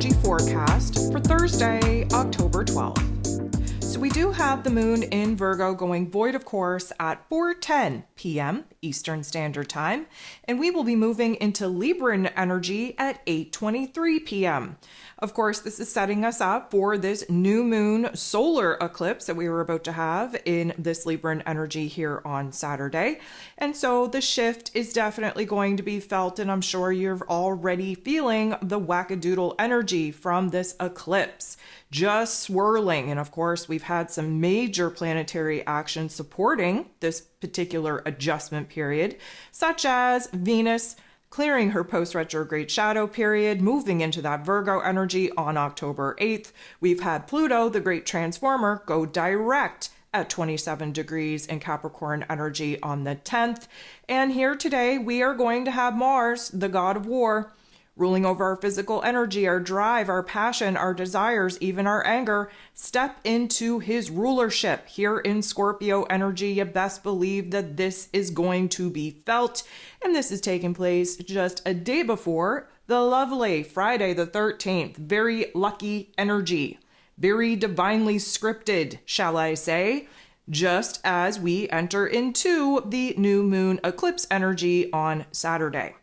energy forecast for Thursday, October 12th. So we do have the moon in Virgo going void, of course, at 4:10 p.m. Eastern Standard Time, and we will be moving into Libran energy at 8:23 p.m. Of course, this is setting us up for this new moon solar eclipse that we were about to have in this Libran energy here on Saturday. And so the shift is definitely going to be felt, and I'm sure you're already feeling the wackadoodle energy from this eclipse just swirling. And of course, we've had some major planetary action supporting this particular adjustment period, such as Venus clearing her post-retrograde shadow period, moving into that Virgo energy on October 8th. We've had Pluto, the great transformer, go direct at 27 degrees in Capricorn energy on the 10th. And here today, we are going to have Mars, the god of war, ruling over our physical energy, our drive, our passion, our desires, even our anger, step into his rulership here in Scorpio energy. You best believe that this is going to be felt. And this is taking place just a day before the lovely Friday the 13th. Very lucky energy, very divinely scripted, shall I say, just as we enter into the new moon eclipse energy on Saturday.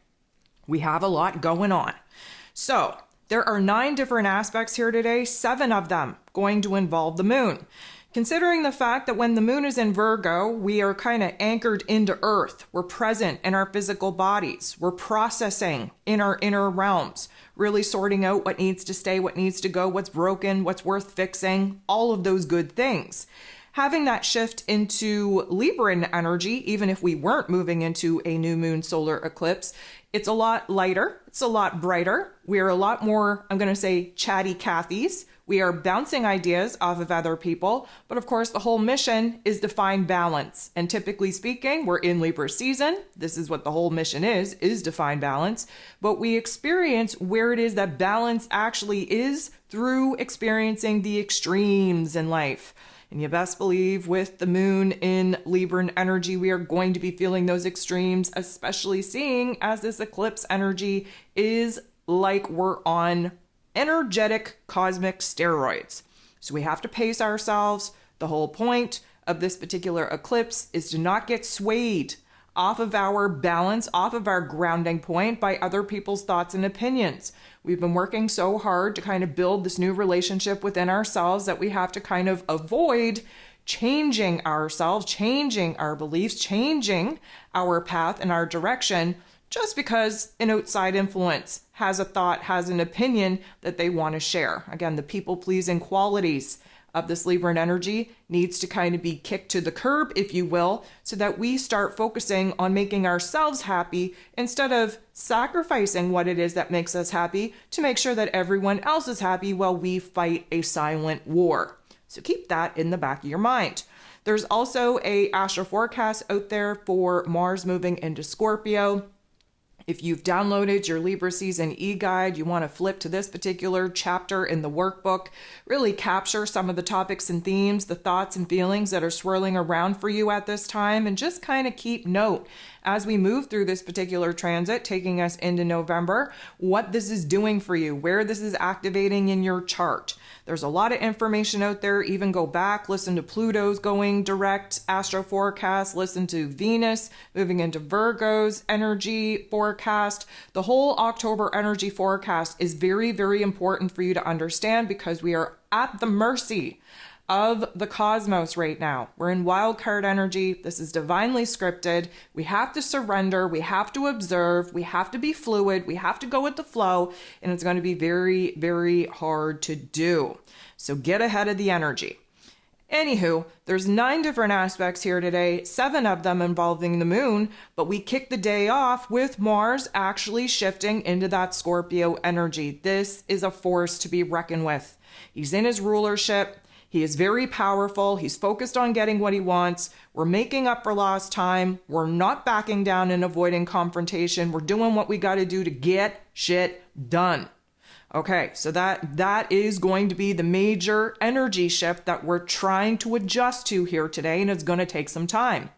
We have a lot going on. So there are 9 different aspects here today, 7 of them going to involve the moon. Considering the fact that when the moon is in Virgo, we are kind of anchored into earth. We're present in our physical bodies. We're processing in our inner realms, really sorting out what needs to stay, what needs to go, what's broken, what's worth fixing, all of those good things. Having that shift into Libran energy, even if we weren't moving into a new moon solar eclipse, it's a lot lighter, it's a lot brighter. We're a lot more, I'm going to say, chatty Cathys. We are bouncing ideas off of other people, but of course the whole mission is to find balance. And typically speaking, we're in Libra season. This is what the whole mission is to find balance. But we experience where it is that balance actually is through experiencing the extremes in life. And you best believe with the moon in Libran energy, we are going to be feeling those extremes, especially seeing as this eclipse energy is like we're on energetic cosmic steroids. So we have to pace ourselves. The whole point of this particular eclipse is to not get swayed off of our balance, off of our grounding point by other people's thoughts and opinions. We've been working so hard to kind of build this new relationship within ourselves that we have to kind of avoid changing ourselves, changing our beliefs, changing our path and our direction just because an outside influence has a thought, has an opinion that they want to share. Again, the people-pleasing qualities of this Libran energy needs to kind of be kicked to the curb, if you will, so that we start focusing on making ourselves happy instead of sacrificing what it is that makes us happy to make sure that everyone else is happy while we fight a silent war. So keep that in the back of your mind. There's also a astro forecast out there for Mars moving into Scorpio. If you've downloaded your Libra season e-guide, you want to flip to this particular chapter in the workbook, really capture some of the topics and themes, the thoughts and feelings that are swirling around for you at this time, and just kind of keep note as we move through this particular transit, taking us into November, what this is doing for you, where this is activating in your chart. There's a lot of information out there. Even go back, listen to Pluto's going direct astro forecast, listen to Venus moving into Virgo's energy forecast. The whole October energy forecast is very, very important for you to understand because we are at the mercy of the cosmos right now. We're in wild card energy. This is divinely scripted. We have to surrender. We have to observe. We have to be fluid. We have to go with the flow. And it's going to be very, very hard to do. So get ahead of the energy. Anywho, there's 9 different aspects here today, 7 of them involving the moon, but we kick the day off with Mars actually shifting into that Scorpio energy. This is a force to be reckoned with. He's in his rulership. He is very powerful. He's focused on getting what he wants. We're making up for lost time. We're not backing down and avoiding confrontation. We're doing what we got to do to get shit done. Okay, so that is going to be the major energy shift that we're trying to adjust to here today, and it's going to take some time.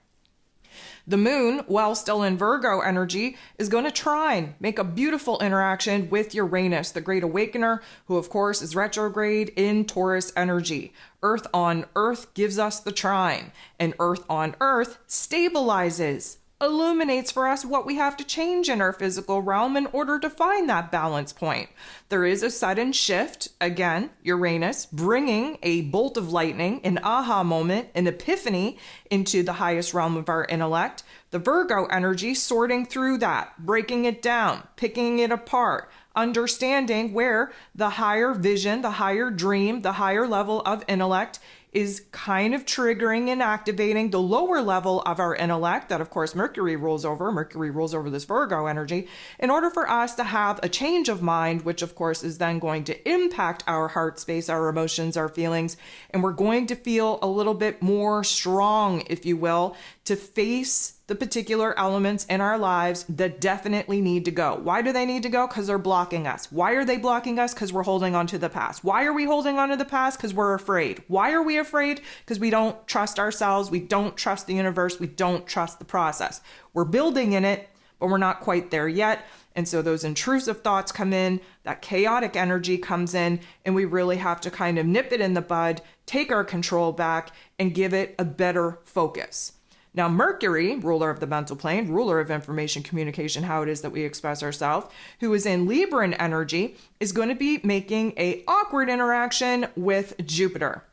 The moon, while still in Virgo energy, is going to trine, make a beautiful interaction with Uranus, the great awakener, who of course is retrograde in Taurus energy. Earth on Earth gives us the trine, and Earth on Earth stabilizes, illuminates for us what we have to change in our physical realm in order to find that balance point. There is a sudden shift, again, Uranus, bringing a bolt of lightning, an aha moment, an epiphany into the highest realm of our intellect. The Virgo energy sorting through that, breaking it down, picking it apart, understanding where the higher vision, the higher dream, the higher level of intellect is kind of triggering and activating the lower level of our intellect that, of course, Mercury rules over. Mercury rules over this Virgo energy in order for us to have a change of mind, which, of course, is then going to impact our heart space, our emotions, our feelings. And we're going to feel a little bit more strong, if you will, to face the particular elements in our lives that definitely need to go. Why do they need to go? Because they're blocking us. Why are they blocking us? Because we're holding on to the past. Why are we holding on to the past? Because we're afraid. Why are we afraid? Because we don't trust ourselves. We don't trust the universe. We don't trust the process. We're building in it, but we're not quite there yet. And so those intrusive thoughts come in, that chaotic energy comes in, and we really have to kind of nip it in the bud, take our control back, and give it a better focus. Now, Mercury, ruler of the mental plane, ruler of information, communication, how it is that we express ourselves, who is in Libran energy, is going to be making an awkward interaction with Jupiter.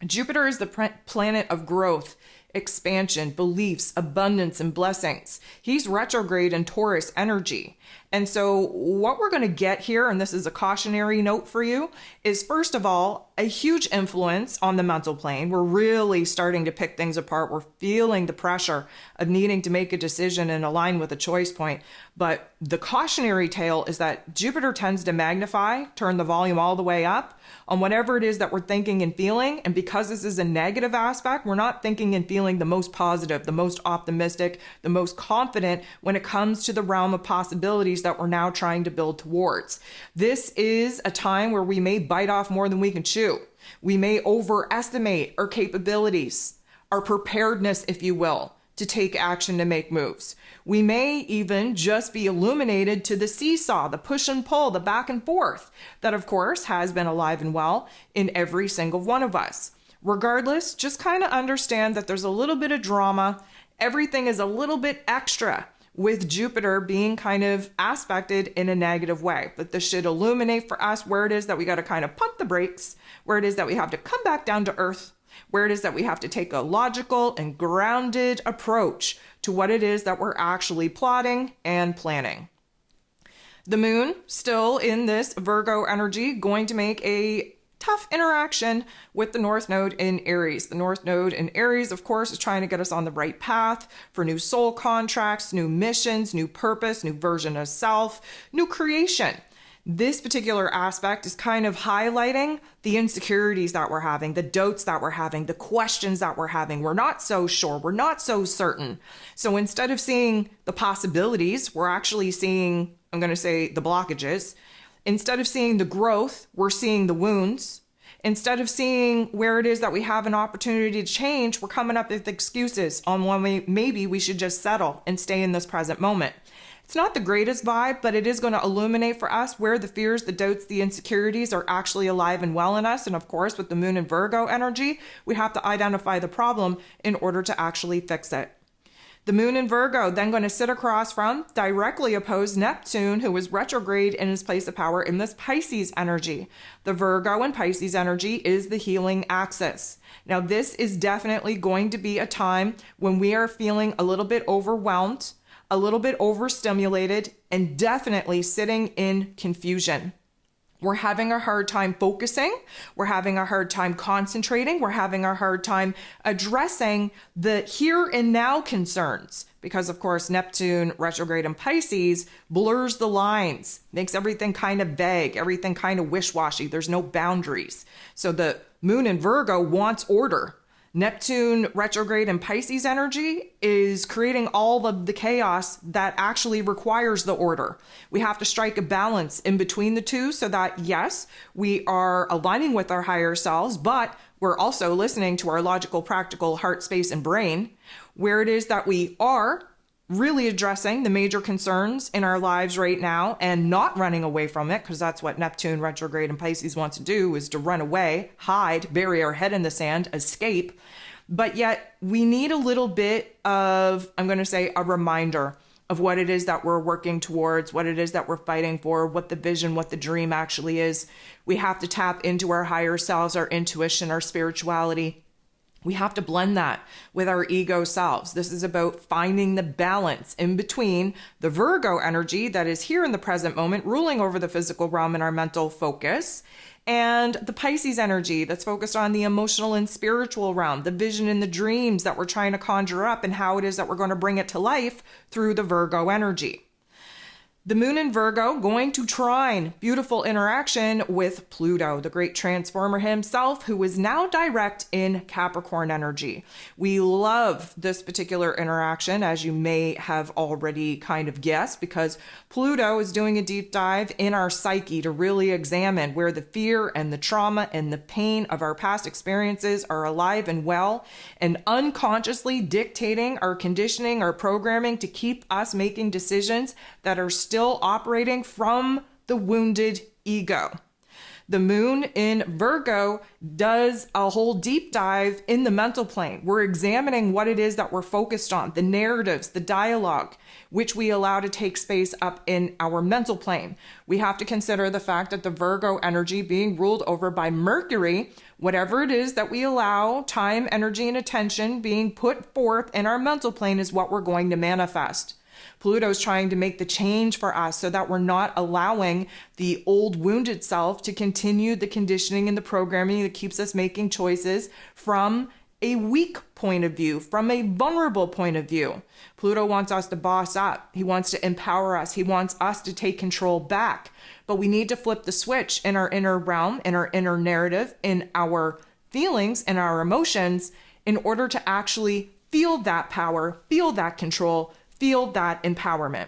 Jupiter is the planet of growth, expansion, beliefs, abundance, and blessings. He's retrograde in Taurus energy. And so what we're going to get here, and this is a cautionary note for you, is first of all, a huge influence on the mental plane. We're really starting to pick things apart. We're feeling the pressure of needing to make a decision and align with a choice point. But the cautionary tale is that Jupiter tends to magnify, turn the volume all the way up on whatever it is that we're thinking and feeling. And because this is a negative aspect, we're not thinking and feeling the most positive, the most optimistic, the most confident when it comes to the realm of possibilities that we're now trying to build towards. This is a time where we may bite off more than we can chew. We may overestimate our capabilities, our preparedness, if you will, to take action, to make moves. We may even just be illuminated to the seesaw, the push and pull, the back and forth, that of course has been alive and well in every single one of us. Regardless, just kind of understand that there's a little bit of drama. Everything is a little bit extra with Jupiter being kind of aspected in a negative way. But this should illuminate for us where it is that we got to kind of pump the brakes, where it is that we have to come back down to earth, where it is that we have to take a logical and grounded approach to what it is that we're actually plotting and planning. The moon, still in this Virgo energy, going to make a tough interaction with the North Node in Aries. The North Node in Aries, of course, is trying to get us on the right path for new soul contracts, new missions, new purpose, new version of self, new creation. This particular aspect is kind of highlighting the insecurities that we're having, the doubts that we're having, the questions that we're having. We're not so sure. We're not so certain. So instead of seeing the possibilities, we're actually seeing, I'm going to say, the blockages. Instead of seeing the growth, we're seeing the wounds. Instead of seeing where it is that we have an opportunity to change, we're coming up with excuses on when maybe we should just settle and stay in this present moment. It's not the greatest vibe, but it is going to illuminate for us where the fears, the doubts, the insecurities are actually alive and well in us. And of course, with the moon and Virgo energy, we have to identify the problem in order to actually fix it. The moon in Virgo then going to sit across from, directly opposed Neptune, who is retrograde in his place of power in this Pisces energy. The Virgo and Pisces energy is the healing axis. Now, this is definitely going to be a time when we are feeling a little bit overwhelmed, a little bit overstimulated, and definitely sitting in confusion. We're having a hard time focusing. We're having a hard time concentrating. We're having a hard time addressing the here and now concerns because, of course, Neptune retrograde in Pisces blurs the lines, makes everything kind of vague, everything kind of wish-washy. There's no boundaries. So the moon in Virgo wants order. Neptune retrograde in Pisces energy is creating all of the chaos that actually requires the order. We have to strike a balance in between the two so that, yes, we are aligning with our higher selves, but we're also listening to our logical, practical heart space and brain, where it is that we are really addressing the major concerns in our lives right now and not running away from it, because that's what Neptune retrograde in Pisces wants to do, is to run away, hide, bury our head in the sand, escape. But yet we need a little bit of, I'm going to say, a reminder of what it is that we're working towards, what it is that we're fighting for, what the vision, what the dream actually is. We have to tap into our higher selves, our intuition, our spirituality. We have to blend that with our ego selves. This is about finding the balance in between the Virgo energy that is here in the present moment, ruling over the physical realm and our mental focus, and the Pisces energy that's focused on the emotional and spiritual realm, the vision and the dreams that we're trying to conjure up and how it is that we're going to bring it to life through the Virgo energy. The moon in Virgo going to trine, beautiful interaction with Pluto, the great transformer himself, who is now direct in Capricorn energy. We love this particular interaction, as you may have already kind of guessed, because Pluto is doing a deep dive in our psyche to really examine where the fear and the trauma and the pain of our past experiences are alive and well, and unconsciously dictating our conditioning, our programming to keep us making decisions that are still operating from the wounded ego. The moon in Virgo does a whole deep dive in the mental plane. We're examining what it is that we're focused on, the narratives, the dialogue, which we allow to take space up in our mental plane. We have to consider the fact that the Virgo energy being ruled over by Mercury, whatever it is that we allow, time, energy, and attention being put forth in our mental plane is what we're going to manifest. Pluto's trying to make the change for us so that we're not allowing the old wounded self to continue the conditioning and the programming that keeps us making choices from a weak point of view, from a vulnerable point of view. Pluto wants us to boss up. He wants to empower us. He wants us to take control back. But we need to flip the switch in our inner realm, in our inner narrative, in our feelings and our emotions in order to actually feel that power, feel that control, feel that empowerment.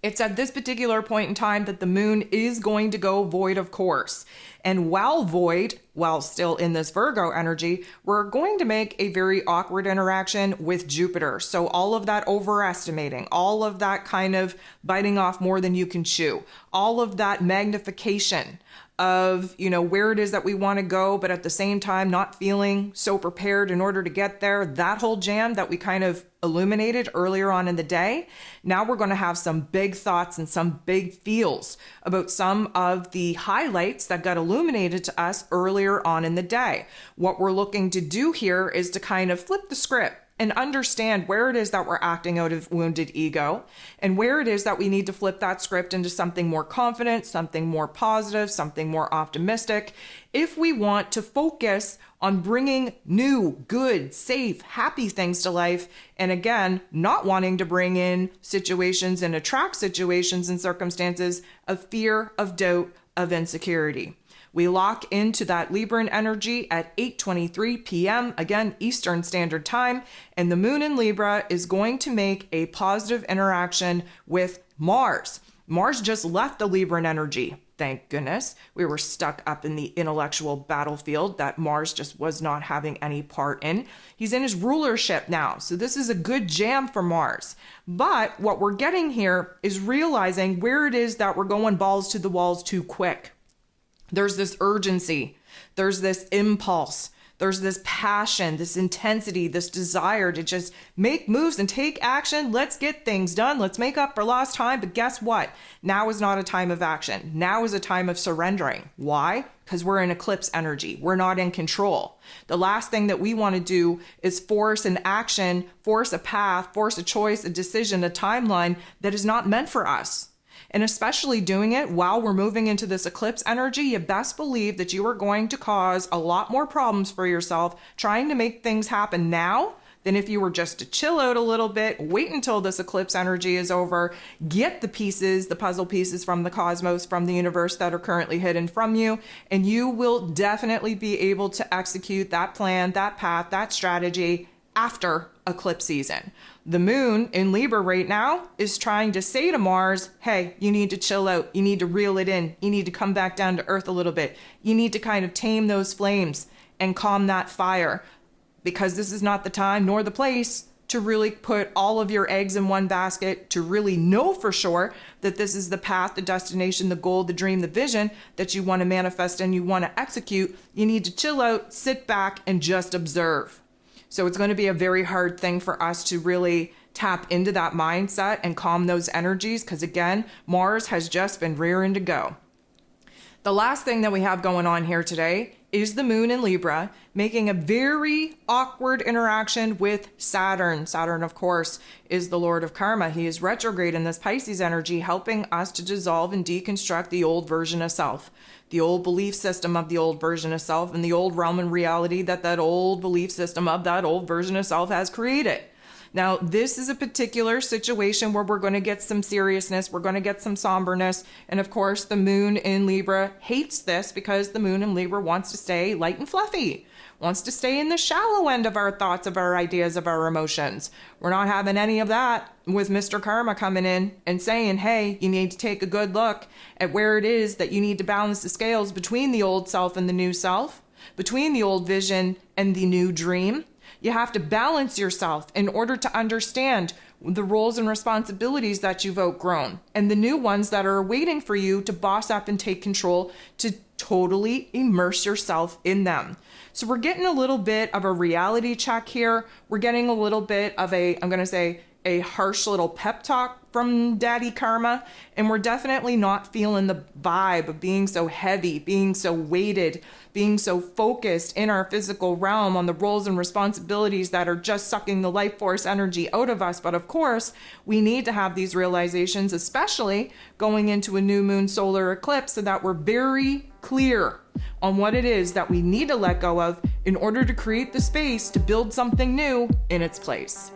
It's at this particular point in time that the moon is going to go void of course. And while void, while still in this Virgo energy, we're going to make a very awkward interaction with Jupiter. So all of that overestimating, all of that kind of biting off more than you can chew, all of that magnification of, where it is that we want to go, but at the same time, not feeling so prepared in order to get there. That whole jam that we kind of illuminated earlier on in the day. Now we're going to have some big thoughts and some big feels about some of the highlights that got illuminated to us earlier on in the day. What we're looking to do here is to kind of flip the script and understand where it is that we're acting out of wounded ego and where it is that we need to flip that script into something more confident, something more positive, something more optimistic, if we want to focus on bringing new, good, safe, happy things to life. And again, not wanting to bring in situations and attract situations and circumstances of fear, of doubt, of insecurity. We lock into that Libran energy at 8:23 p.m., again, Eastern Standard Time, and the moon in Libra is going to make a positive interaction with Mars. Mars just left the Libran energy. Thank goodness. We were stuck up in the intellectual battlefield that Mars just was not having any part in. He's in his rulership now, so this is a good jam for Mars. But what we're getting here is realizing where it is that we're going balls to the walls too quick. There's this urgency, there's this impulse, there's this passion, this intensity, this desire to just make moves and take action. Let's get things done. Let's make up for lost time. But guess what? Now is not a time of action. Now is a time of surrendering. Why? Because we're in eclipse energy. We're not in control. The last thing that we want to do is force an action, force a path, force a choice, a decision, a timeline that is not meant for us. And especially doing it while we're moving into this eclipse energy, you best believe that you are going to cause a lot more problems for yourself trying to make things happen now than if you were just to chill out a little bit, wait until this eclipse energy is over, get the pieces, the puzzle pieces from the cosmos, from the universe that are currently hidden from you, and you will definitely be able to execute that plan, that path, that strategy after eclipse season. The moon in Libra right now is trying to say to Mars, hey, you need to chill out. You need to reel it in. You need to come back down to earth a little bit. You need to kind of tame those flames and calm that fire, because this is not the time nor the place to really put all of your eggs in one basket, to really know for sure that this is the path, the destination, the goal, the dream, the vision that you want to manifest and you want to execute. You need to chill out, sit back, and just observe. So it's going to be a very hard thing for us to really tap into that mindset and calm those energies, because again, Mars has just been rearing to go. The last thing that we have going on here today is the moon in Libra making a very awkward interaction with Saturn. Saturn, of course, is the Lord of Karma. He is retrograde in this Pisces energy, helping us to dissolve and deconstruct the old version of self, the old belief system of the old version of self, and the old realm and reality that that old belief system of that old version of self has created. Now, this is a particular situation where we're going to get some seriousness, we're going to get some somberness, and of course, the moon in Libra hates this because the moon in Libra wants to stay light and fluffy, wants to stay in the shallow end of our thoughts, of our ideas, of our emotions. We're not having any of that with Mr. Karma coming in and saying, hey, you need to take a good look at where it is that you need to balance the scales between the old self and the new self, between the old vision and the new dream. You have to balance yourself in order to understand the roles and responsibilities that you've outgrown and the new ones that are waiting for you to boss up and take control, to totally immerse yourself in them. So we're getting a little bit of a reality check here. We're getting a little bit of a, I'm going to say, a harsh little pep talk from Daddy Karma, and we're definitely not feeling the vibe of being so heavy, being so weighted, being so focused in our physical realm on the roles and responsibilities that are just sucking the life force energy out of us. But of course, we need to have these realizations, especially going into a new moon solar eclipse, so that we're very clear on what it is that we need to let go of in order to create the space to build something new in its place.